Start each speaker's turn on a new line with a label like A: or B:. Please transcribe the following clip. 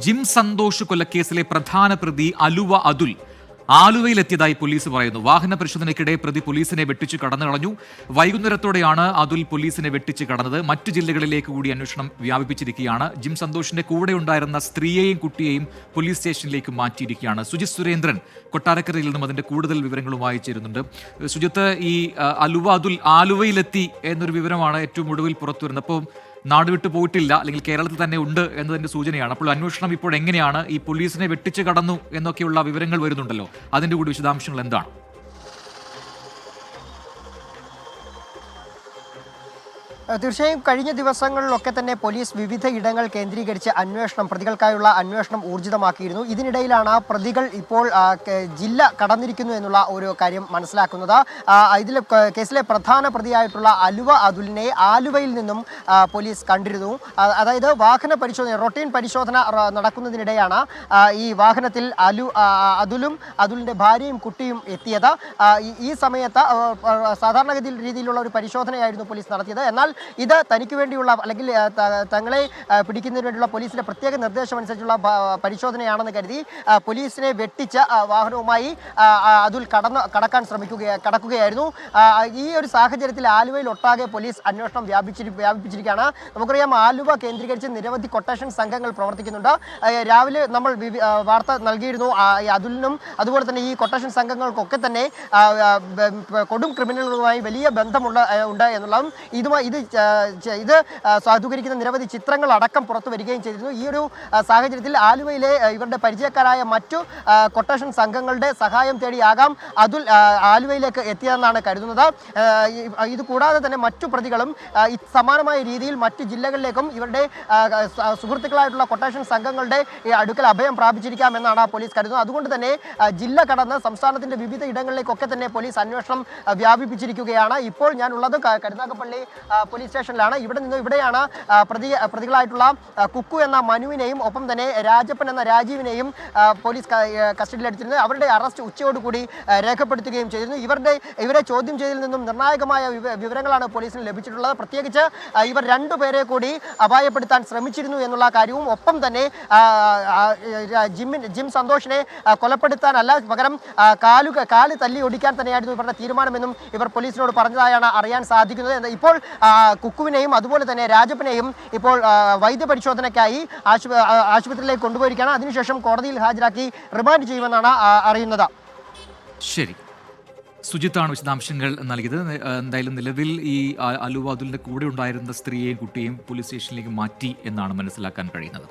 A: Gym Santhosh കൊലക്കേസിലെ പ്രധാന പ്രതി അലുവ Atul ആലുവയിലെത്തിയതായി police പറയുന്നു. വാഹന പരിശോധനയ്ക്കിടെ പ്രതി പോലീസിനെ വെട്ടിച്ച് കടന്നു കളഞ്ഞു. വൈകുന്നേരത്തോടെയാണ് അതുൽ പോലീസിനെ വെട്ടിച്ച് കടന്നത്. മറ്റു ജില്ലകളിലേക്ക് കൂടി അന്വേഷണം വ്യാപിപ്പിച്ചിരിക്കുകയാണ്. ജിം സന്തോഷിന്റെ കൂടെ ഉണ്ടായിരുന്ന സ്ത്രീയെയും കുട്ടിയെയും പോലീസ് സ്റ്റേഷനിലേക്ക് മാറ്റിയിരിക്കുകയാണ്. സുജിത് സുരേന്ദ്രൻ കൊട്ടാരക്കരയിൽ നിന്നും അതിന്റെ കൂടുതൽ വിവരങ്ങളുമായി ചേരുന്നുണ്ട്. സുജിത്ത്, ഈ അലുവ അതുൽ ആലുവയിലെത്തി എന്നൊരു വിവരമാണ് ഏറ്റവും ഒടുവിൽ പുറത്തു വരുന്നത്. അപ്പോൾ നാടുവിട്ട് പോയിട്ടില്ല, അല്ലെങ്കിൽ കേരളത്തിൽ തന്നെ ഉണ്ട് എന്നതിന്റെ സൂചനയാണ്. അപ്പോൾ അന്വേഷണം ഇപ്പോൾ എങ്ങനെയാണ്? ഈ പോലീസിനെ വെട്ടിച്ച് കടന്നു എന്നൊക്കെയുള്ള വിവരങ്ങൾ വരുന്നുണ്ടല്ലോ, അതിന്റെ കൂടി വിശദാംശങ്ങൾ എന്താണ്?
B: തീർച്ചയായും കഴിഞ്ഞ ദിവസങ്ങളിലൊക്കെ തന്നെ പോലീസ് വിവിധ ഇടങ്ങൾ കേന്ദ്രീകരിച്ച് പ്രതികൾക്കായുള്ള അന്വേഷണം ഊർജിതമാക്കിയിരുന്നു. ഇതിനിടയിലാണ് പ്രതികൾ ഇപ്പോൾ ജില്ല കടന്നിരിക്കുന്നു എന്നുള്ള ഒരു കാര്യം മനസ്സിലാക്കുന്നത്. ഇതിൽ കേസിലെ പ്രധാന പ്രതിയായിട്ടുള്ള അലുവ അതുലിനെ ആലുവയിൽ നിന്നും പോലീസ് കണ്ടിരുന്നു. അതായത് വാഹന പരിശോധന, റൊട്ടീൻ പരിശോധന നടക്കുന്നതിനിടെയാണ് ഈ വാഹനത്തിൽ അതുലിൻ്റെ ഭാര്യയും കുട്ടിയും എത്തിയത്. ഈ സമയത്ത് സാധാരണഗതിയിൽ രീതിയിലുള്ള ഒരു പരിശോധനയായിരുന്നു പോലീസ് നടത്തിയത്. എന്നാൽ ഇത് തനിക്ക് വേണ്ടിയുള്ള, അല്ലെങ്കിൽ തങ്ങളെ പിടിക്കുന്നതിന് വേണ്ടിയുള്ള പോലീസിന്റെ പ്രത്യേക നിർദ്ദേശം അനുസരിച്ചുള്ള പരിശോധനയാണെന്ന് കരുതി പോലീസിനെ വെട്ടിച്ച് വാഹനവുമായി അതുൽ കടക്കുകയായിരുന്നു. ഈ ഒരു സാഹചര്യത്തിൽ ആലുവയിൽ ഒട്ടാകെ പോലീസ് അന്വേഷണം വ്യാപിപ്പിച്ചിരിക്കുകയാണ്. നമുക്കറിയാം, ആലുവ കേന്ദ്രീകരിച്ച് നിരവധി കൊട്ടേഷൻ സംഘങ്ങൾ പ്രവർത്തിക്കുന്നുണ്ട്. രാവിലെ നമ്മൾ വാർത്ത നൽകിയിരുന്നു. അതുലിനും അതുപോലെ തന്നെ ഈ കൊട്ടേഷൻ സംഘങ്ങൾക്കൊക്കെ തന്നെ കൊടും ക്രിമിനലുകളുമായി വലിയ ഉണ്ട് എന്നുള്ളതും ഇത് സാധൂകരിക്കുന്ന നിരവധി ചിത്രങ്ങൾ അടക്കം പുറത്തു വരികയും ചെയ്തിരുന്നു. ഈ ഒരു സാഹചര്യത്തിൽ ആലുവയിലെ ഇവരുടെ പരിചയക്കാരായ മറ്റു കൊട്ടേഷൻ സംഘങ്ങളുടെ സഹായം തേടിയാകാം അതുൽ ആലുവയിലേക്ക് എത്തിയതെന്നാണ് കരുതുന്നത്. ഇത് കൂടാതെ തന്നെ മറ്റു പ്രതികളും സമാനമായ രീതിയിൽ മറ്റു ജില്ലകളിലേക്കും ഇവരുടെ സുഹൃത്തുക്കളായിട്ടുള്ള കൊട്ടേഷൻ സംഘങ്ങളുടെ അടുക്കൽ അഭയം പ്രാപിച്ചിരിക്കാമെന്നാണ് പോലീസ് കരുതുന്നത്. അതുകൊണ്ട് തന്നെ ജില്ല കടന്ന് സംസ്ഥാനത്തിന്റെ വിവിധ ഇടങ്ങളിലേക്കൊക്കെ തന്നെ പോലീസ് അന്വേഷണം വ്യാപിപ്പിച്ചിരിക്കുകയാണ്. ഇപ്പോൾ ഞാനുള്ളത് കരുനാഗപ്പള്ളി പോലീസ് സ്റ്റേഷനിലാണ്. ഇവിടെയാണ് പ്രതികളായിട്ടുള്ള കുക്കു എന്ന മനുവിനെയും ഒപ്പം തന്നെ രാജപ്പൻ എന്ന രാജീവിനെയും പോലീസ് കസ്റ്റഡിയിലെടുത്തിരുന്നത്. അവരുടെ അറസ്റ്റ് ഉച്ചയോടുകൂടി രേഖപ്പെടുത്തുകയും ചെയ്തിരുന്നു. ഇവരെ ചോദ്യം ചെയ്തതിൽ നിന്നും നിർണായകമായ വിവരങ്ങളാണ് പോലീസിന് ലഭിച്ചിട്ടുള്ളത്. പ്രത്യേകിച്ച് ഇവർ രണ്ടുപേരെ കൂടി അപായപ്പെടുത്താൻ ശ്രമിച്ചിരുന്നു എന്നുള്ള കാര്യവും, ഒപ്പം തന്നെ ജിം സന്തോഷിനെ കൊലപ്പെടുത്താനല്ല, പകരം കാല് തല്ലി ഒടിക്കാൻ തന്നെയായിരുന്നു ഇവരുടെ തീരുമാനമെന്നും ഇവർ പോലീസിനോട് പറഞ്ഞതായാണ് അറിയാൻ സാധിക്കുന്നത്. ഇപ്പോൾ കുക്കുവിനെയും അതുപോലെ തന്നെ രാജപ്പനെയും ഇപ്പോൾ വൈദ്യപരിശോധനയ്ക്കായി ആശുപത്രിയിലേക്ക് കൊണ്ടുപോയിരിക്കുകയാണ്. അതിനുശേഷം കോടതിയിൽ ഹാജരാക്കി റിമാൻഡ് ചെയ്യുമെന്നാണ് അറിയുന്നത്.
A: ശരി, സുജിത്താണ് വിശദാംശങ്ങൾ നൽകിയത്. എന്തായാലും നിലവിൽ ഈ അലുവ അതുലിന്റെ കൂടെ ഉണ്ടായിരുന്ന സ്ത്രീയെയും കുട്ടിയെയും പോലീസ് സ്റ്റേഷനിലേക്ക് മാറ്റി എന്നാണ് മനസ്സിലാക്കാൻ കഴിയുന്നത്.